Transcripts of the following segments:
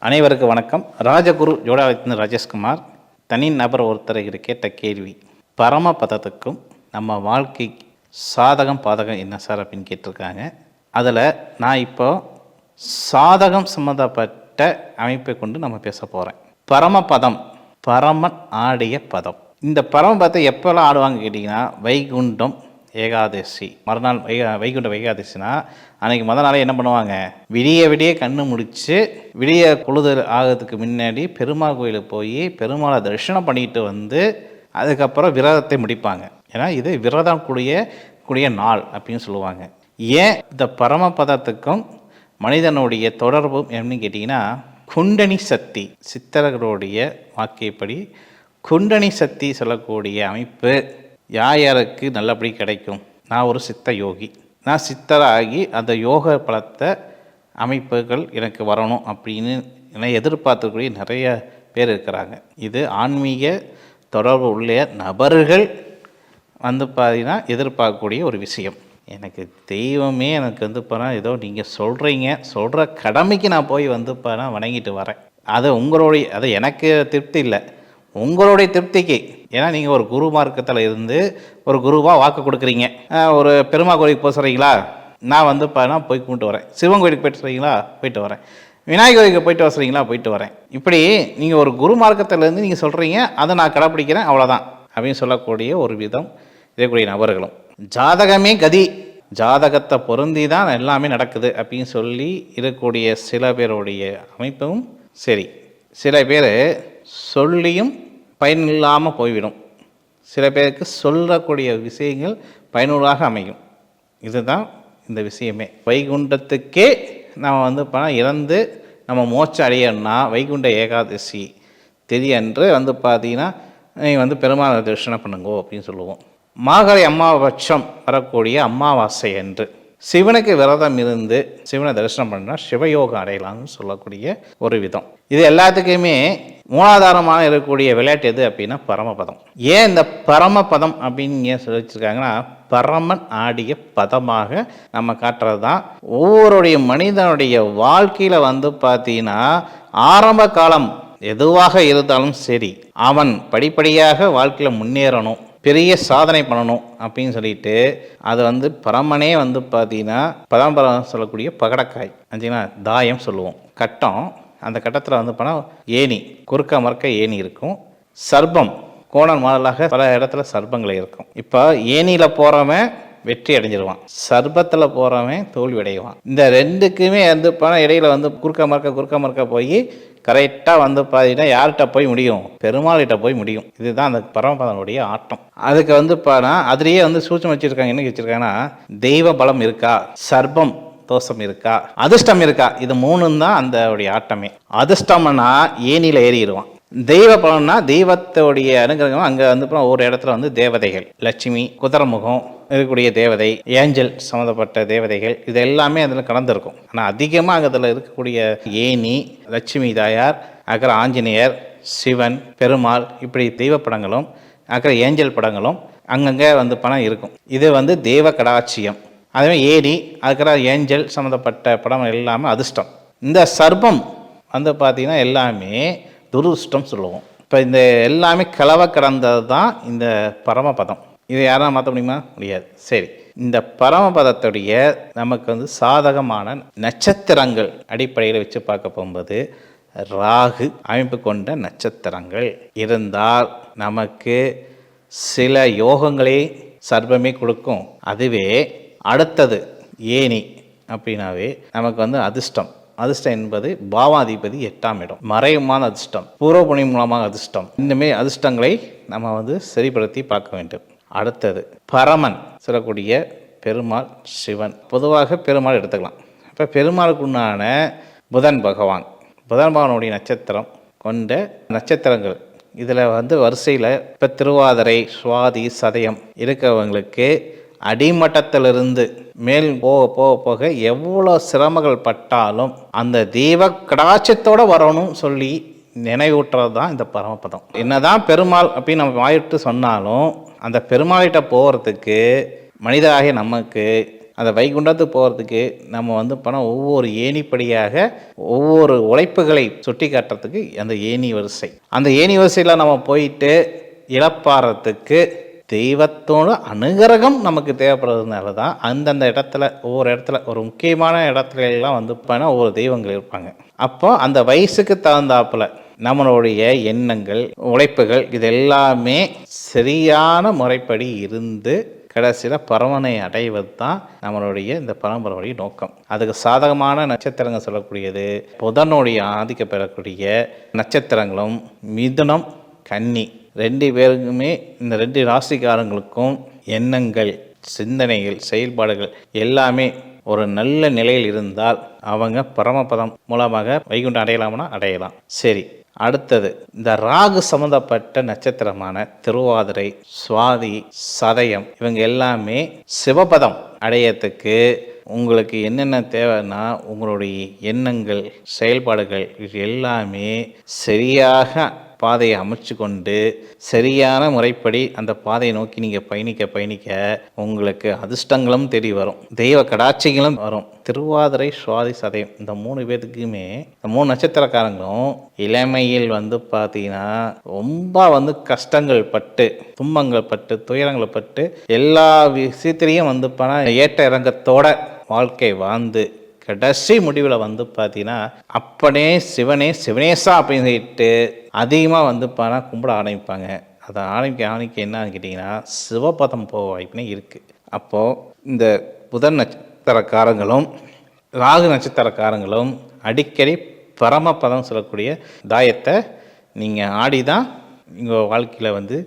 அனைவருக்கும் வணக்கம். ராஜகுரு ஜோடாவத்தின் ராஜேஷ்குமார். தனி நபர் ஒருத்தர் கேட்ட கேள்வி, பரமபதத்துக்கும் நம்ம வாழ்க்கை சாதகம் பாதகம் என்ன சார் அப்படின்னு கேட்டிருக்காங்க. அதில் நான் இப்போ சாதகம் சம்மந்தப்பட்ட அமைப்பை கொண்டு நம்ம பேச போகிறேன். பரமபதம், பரமன் ஆடிய பதம். இந்த பரமபதத்தை எப்போல்லாம் ஆடுவாங்க கேட்டிங்கன்னா, வைகுண்டம் ஏகாதசி மறுநாள் வைகுண்ட ஏகாதசினா அன்றைக்கி மொதல் நாளே என்ன பண்ணுவாங்க, விடிய கண்ணு முடித்து விடிய பொழுது ஆகிறதுக்கு முன்னாடி பெருமாள் கோயிலுக்கு போய் பெருமாளை தரிசனம் பண்ணிட்டு வந்து அதுக்கப்புறம் விரதத்தை முடிப்பாங்க. ஏன்னா இது விரதம் கூடிய நாள் அப்படின்னு சொல்லுவாங்க. ஏன் இந்த பரமபதத்துக்கும் மனிதனுடைய தொடர்பும் என்னன்னு கேட்டிங்கன்னா, குண்டனி சக்தி, சித்தர்களுடைய வாக்கியப்படி குண்டனி சக்தி சொல்லக்கூடிய அமைப்பு யாருக்கு நல்லபடி கிடைக்கும். நான் ஒரு சித்த யோகி, நான் சித்தராகி அந்த யோக பலத்தை அமைப்புகள் எனக்கு வரணும் அப்படின்னு எதிர்பார்த்துக்கூடிய நிறைய பேர் இருக்கிறாங்க. இது ஆன்மீக தொடர்பு உள்ள நபர்கள் பார்த்தீங்கன்னா எதிர்பார்க்கக்கூடிய ஒரு விஷயம். எனக்கு தெய்வமே எனக்கு போனால் ஏதோ நீங்கள் சொல்கிற கடமைக்கு நான் போய் வணங்கிட்டு வரேன். அது எனக்கு திருப்தி இல்லை, உங்களுடைய திருப்திக்கு. ஏன்னா நீங்கள் ஒரு குரு மார்க்கத்தில் இருந்து ஒரு குருவாக வாக்கு கொடுக்குறீங்க. ஒரு பெருமாள் கோயிலுக்கு போக சொல்கிறீங்களா, நான் போய் கும்பிட்டு வரேன். சிவன் கோயிலுக்கு போய்ட்டு சொல்கிறீங்களா, போயிட்டு வரேன். விநாயகர் கோயிலுக்கு போயிட்டு வர சொல்கிறீங்களா, போயிட்டு வரேன். இப்படி நீங்கள் ஒரு குரு மார்க்கத்திலேருந்து நீங்கள் சொல்கிறீங்க, அதை நான் கடைப்பிடிக்கிறேன், அவ்வளோதான் அப்படின்னு சொல்லக்கூடிய ஒரு விதம் இருக்கக்கூடிய நபர்களும், ஜாதகமே கதி, ஜாதகத்தை பொருந்தி தான் எல்லாமே நடக்குது அப்படின்னு சொல்லி இருக்கக்கூடிய சில பேருடைய அமைப்பும் சரி. சில பேர் சொல்லியும் பயனில்லாமல் போய்விடும். சில பேருக்கு சொல்லக்கூடிய விஷயங்கள் பயனுள்ளாக அமையும். இதுதான் இந்த விஷயமே. வைகுண்டத்துக்கே நம்ம இறந்து நம்ம மோட்சம் அடையணும்னா வைகுண்ட ஏகாதசி தெரியன்று பார்த்தீங்கன்னா நீங்கள் பெருமாள் தரிசனம் பண்ணுங்கோ அப்படின்னு சொல்லுவோம். மாகழி அமாவாசம் வரக்கூடிய அமாவாசை என்று சிவனுக்கு விரதம் இருந்து சிவனை தரிசனம் பண்ணால் சிவயோகம் அடையலாம்னு சொல்லக்கூடிய ஒரு விதம். இது எல்லாத்துக்குமே மூலாதாரமாக இருக்கக்கூடிய விளையாட்டு எது அப்படின்னா பரமபதம். ஏன் இந்த பரமபதம் அப்படின்னு ஏன் சொல்லி வச்சுருக்காங்கன்னா, பரமன் ஆடிய பதமாக நம்ம காட்டுறது தான். ஒவ்வொருடைய மனிதனுடைய வாழ்க்கையில் பார்த்தீங்கன்னா ஆரம்ப காலம் எதுவாக இருந்தாலும் சரி, அவன் படிப்படியாக வாழ்க்கையில் முன்னேறணும், பெரிய சாதனை பண்ணணும் அப்படின்னு சொல்லிட்டு அது பரமனே பார்த்தீங்கன்னா பரம்பரம் சொல்லக்கூடிய பகடக்காய் ஆச்சுங்களா, தாயம் சொல்லுவோம், கட்டம். அந்த கட்டத்தில் போனால் ஏணி, குறுக்க மறுக்க ஏணி இருக்கும். சர்ப்பம் கோணல் மாடலாக பல இடத்துல சர்ப்பங்கள் இருக்கும். இப்போ ஏணியில் போகிறவன் வெற்றி அடைஞ்சிருவான், சர்ப்பத்தில் போகிறவன் தோல்வி அடைவான். இந்த ரெண்டுக்குமே போனால் இடையில குறுக்க மறுக்க போய் கரெக்டாக பார்த்தீங்கன்னா யார்கிட்ட போய் முடியும், பெருமாள்கிட்ட போய் முடியும். இதுதான் அந்த பரமபதனுடைய ஆட்டம். அதுக்கு போனால் அதுலேயே சூட்சம் வச்சுருக்காங்க. என்ன வச்சுருக்காங்கன்னா, தெய்வ பலம் இருக்கா, சர்ப்பம் தோஷம் இருக்கா, அதிர்ஷ்டம் இருக்கா, இது மூணும் தான் அந்த ஆட்டமே. அதிர்ஷ்டம்னா ஏனியில் ஏறிடுவான், தெய்வ பலம்னா தெய்வத்தோடைய அனுகிரகம். அங்கே ஒரு இடத்துல தேவதைகள், லட்சுமி, குதிரமுகம் இருக்கக்கூடிய தேவதை, ஏஞ்சல் சம்மந்தப்பட்ட தேவதைகள், இது எல்லாமே அதில் கலந்துருக்கும். ஆனால் அதிகமாக அதில் இருக்கக்கூடிய ஏனி, லட்சுமி தாயார், அப்புறம் ஆஞ்சநேயர், சிவன், பெருமாள், இப்படி தெய்வ படங்களும் அப்புறம் ஏஞ்சல் படங்களும் அங்கங்கே பணம் இருக்கும். இது தெய்வ கடாட்சியம். அதுவே ஏனி, அதுக்கப்புறம் ஏஞ்சல் சம்மந்தப்பட்ட படம் எல்லாமே அதிர்ஷ்டம். இந்த சர்ப்பம் பார்த்தீங்கன்னா எல்லாமே துருஷ்டம் சொல்லுவோம். இப்போ இந்த எல்லாமே கலவை கடந்தது தான் இந்த பரமபதம். இதை யாராவது மாற்ற முடியுமா? முடியாது. சரி, இந்த பரமபதத்துடைய நமக்கு சாதகமான நட்சத்திரங்கள் அடிப்படையில் வச்சு பார்க்க போகும்போது, ராகு அமைப்பு கொண்ட நட்சத்திரங்கள் இருந்தால் நமக்கு சில யோகங்களே சர்ப்பமே கொடுக்கும். அதுவே அடுத்தது ஏனி அப்படின்னாவே நமக்கு அதிர்ஷ்டம். அதிர்ஷ்டம் என்பது பாவாதிபதி 8ஆம் இடம், மறைமுகமான அதிர்ஷ்டம், பூர்வபுணி மூலமாக அதிர்ஷ்டம். இந்தமாரி அதிர்ஷ்டங்களை நம்ம சரிப்படுத்தி பார்க்க வேண்டும். அடுத்தது பரமன் சொல்லக்கூடிய பெருமாள், சிவன். பொதுவாக பெருமாள் எடுத்துக்கலாம். இப்போ பெருமாளுக்கு உண்டான புதன் பகவானுடைய நட்சத்திரம் கொண்ட நட்சத்திரங்கள் இதில் வரிசையில் இப்போ திருவாதிரை, சுவாதி, சதயம் இருக்கிறவங்களுக்கு அடிமட்டத்திலிருந்து மேல் போக எவ்வளோ சிரமங்கள் பட்டாலும் அந்த தெய்வ கடாட்சத்தோடு வரணும்னு சொல்லி நினைவூட்டுறது தான் இந்த பரமபதம். என்னதான் பெருமாள் அப்படின்னு நம்ம வாயிட்டு சொன்னாலும் அந்த பெருமாள்கிட்ட போகிறதுக்கு மனிதராகிய நமக்கு அந்த வைகுண்டத்துக்கு போகிறதுக்கு நம்ம வந்து பணம் ஒவ்வொரு ஏணிப்படியாக ஒவ்வொரு உழைப்புகளை சுட்டி காட்டுறதுக்கு அந்த ஏணி வரிசை. அந்த ஏணி வரிசையில் நம்ம போயிட்டு இழப்பாறதுக்கு தெய்வத்தோட அனுகிரகம் நமக்கு தேவைப்படுறதுனால தான் அந்தந்த இடத்துல ஒவ்வொரு இடத்துல ஒரு முக்கியமான இடத்துல எல்லாம் வந்து ஒவ்வொரு தெய்வங்கள் இருப்பாங்க. அப்போ அந்த வயசுக்கு தகுந்தாப்புல நம்மளுடைய எண்ணங்கள் உழைப்புகள் இது எல்லாமே சரியான முறைப்படி இருந்து கடைசியில் பரமனை அடைவது தான் நம்மளுடைய இந்த பரம்பரையுடைய நோக்கம். அதுக்கு சாதகமான நட்சத்திரங்கள் சொல்லக்கூடியது புதனுடைய ஆதிக்கம் பெறக்கூடிய நட்சத்திரங்களும் மிதுனம் கன்னி 2 பேருக்குமே இந்த 2 ராசிக்காரங்களுக்கும் எண்ணங்கள் சிந்தனைகள் செயல்பாடுகள் எல்லாமே ஒரு நல்ல நிலையில் இருந்தால் அவங்க பரமபதம் மூலமாக வைகுண்டம் அடையலாம்னா அடையலாம். சரி, அடுத்தது இந்த ராகு சம்மந்தப்பட்ட நட்சத்திரமான திருவாதிரை சுவாதி சதயம் இவங்க எல்லாமே சிவபதம் அடையத்துக்கு உங்களுக்கு என்னென்ன தேவைன்னா உங்களுடைய எண்ணங்கள் செயல்பாடுகள் இது எல்லாமே சரியாக பாதையை அமைச்சு கொண்டு சரியான முறைப்படி அந்த பாதையை நோக்கி நீங்கள் பயணிக்க உங்களுக்கு அதிர்ஷ்டங்களும் தேடி வரும், தெய்வ கடாட்சிகளும் வரும். திருவாதிரை சுவாதி சதயம் இந்த 3 பேத்துக்குமே இந்த 3 நட்சத்திரக்காரங்களும் இளமையில் வந்து பார்த்தீங்கன்னா ரொம்ப கஷ்டங்கள் பட்டு துன்பங்கள் பட்டு துயரங்கள் பட்டு எல்லா விஷயத்திலையும் வந்து ஏற்ற இறங்கத்தோட வாழ்க்கை வாழ்ந்து கடைசி முடிவில் வந்து பார்த்தீங்கன்னா அப்பனே சிவனேசா அப்படின்னு சொல்லிட்டு அதிகமாக வந்து கும்பிட ஆரம்பிப்பாங்க. அதை ஆரம்பிக்க என்னன்னு கேட்டிங்கன்னா சிவபதம் போக வாய்ப்புனே இருக்குது. அப்போது இந்த புதன் நட்சத்திரக்காரங்களும் ராகு நட்சத்திரக்காரங்களும் அடிக்கடி பரமபதம் சொல்லக்கூடிய தாயத்தை நீங்கள் ஆடி தான் உங்கள் வாழ்க்கையில் வந்து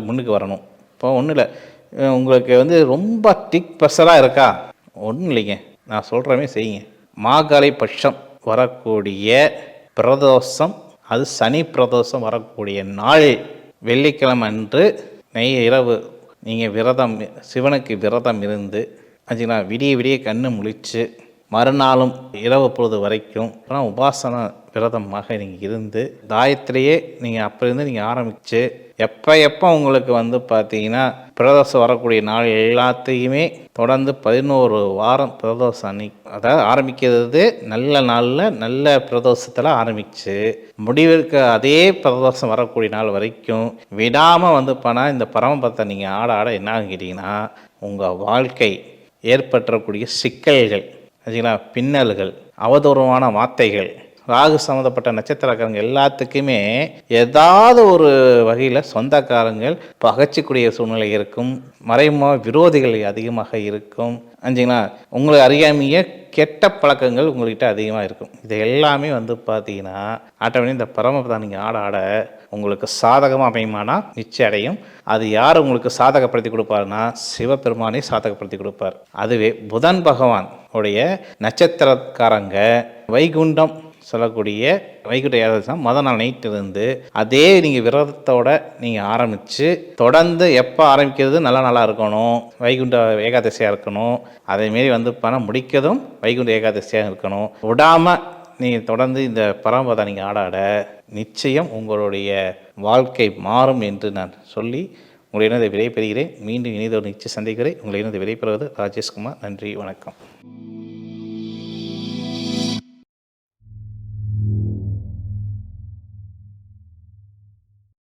முன்னுக்கு வரணும். இப்போ ஒன்றும் இல்லை, உங்களுக்கு ரொம்ப திக் ப்ரெஷராக இருக்கா, ஒன்றும் இல்லைங்க, நான் சொல்கிறமே செய்யுங்க. மாகாளி பட்சம் வரக்கூடிய பிரதோஷம், அது சனி பிரதோஷம் வரக்கூடிய நாள் வெள்ளிக்கிழமை அன்று இரவு நீங்கள் விரதம் சிவனுக்கு விரதம் இருந்து ஆச்சுங்களா, விடிய கண்ணு முழிச்சு மறுநாளும் இரவு பொழுது வரைக்கும் உபாசன விரதமாக நீங்கள் இருந்து தாயத்திலேயே நீங்கள் அப்போ இருந்து நீங்கள் ஆரம்பித்து எப்போ உங்களுக்கு வந்து பார்த்தீங்கன்னா பிரதோஷம் வரக்கூடிய நாள் எல்லாத்தையுமே தொடர்ந்து 11 வாரம் பிரதோஷம் அன்னைக்கு, அதாவது ஆரம்பிக்கிறது நல்ல நாளில் நல்ல பிரதோஷத்தில் ஆரம்பித்து முடிவிற்கு அதே பிரதோஷம் வரக்கூடிய நாள் வரைக்கும் விடாமல் வந்து இந்த பரமபதத்தை நீங்கள் ஆட என்ன கேட்டிங்கன்னா உங்கள் வாழ்க்கை ஏற்பற்றக்கூடிய சிக்கல்கள் சரிங்களா, பின்னல்கள் அவதூறமான வார்த்தைகள் ராகு சம்மந்தப்பட்ட நட்சத்திரக்காரங்க எல்லாத்துக்குமே ஏதாவது ஒரு வகையில் சொந்தக்காரங்கள் பகைச்சிக்கூடிய சூழ்நிலை இருக்கும், மறைமுக விரோதிகள் அதிகமாக இருக்கும் சரிங்களா, உங்களை அறியாமையே கெட்ட பழக்கங்கள் உங்கள்கிட்ட அதிகமாக இருக்கும். இது எல்லாமே வந்து பார்த்தீங்கன்னா ஆட்டோமேட்டிக் இந்த பரமபதம் நீங்கள் ஆட உங்களுக்கு சாதகமாக அமையுமானா நிச்சயம் அடையும். அது யார் உங்களுக்கு சாதகப்படுத்தி கொடுப்பாருன்னா சிவபெருமானே சாதகப்படுத்தி கொடுப்பார். அதுவே புதன் பகவான் உடைய நட்சத்திரக்காரங்க வைகுண்டம் சொல்லக்கூடிய வைகுண்ட ஏகாதசி மொதல் நாள் நைட்டு இருந்து அதே நீங்கள் விரதத்தோட நீங்கள் ஆரம்பித்து தொடர்ந்து எப்போ ஆரம்பிக்கிறது நல்லா இருக்கணும், வைகுண்ட ஏகாதசியாக இருக்கணும், அதேமாரி வந்து முடிக்கிறதும் வைகுண்ட ஏகாதசியாக இருக்கணும், விடாமல் நீங்கள் தொடர்ந்து இந்த பரமபதம் நீங்கள் ஆட நிச்சயம் உங்களுடைய வாழ்க்கை மாறும் என்று நான் சொல்லி உங்களிடம் விடைபெறுகிறேன். மீண்டும் இனிதொரு நிச்சயம் சந்திக்கிறேன். உங்களிடம் விடைபெறுவது ராஜேஷ்குமார். நன்றி, வணக்கம்.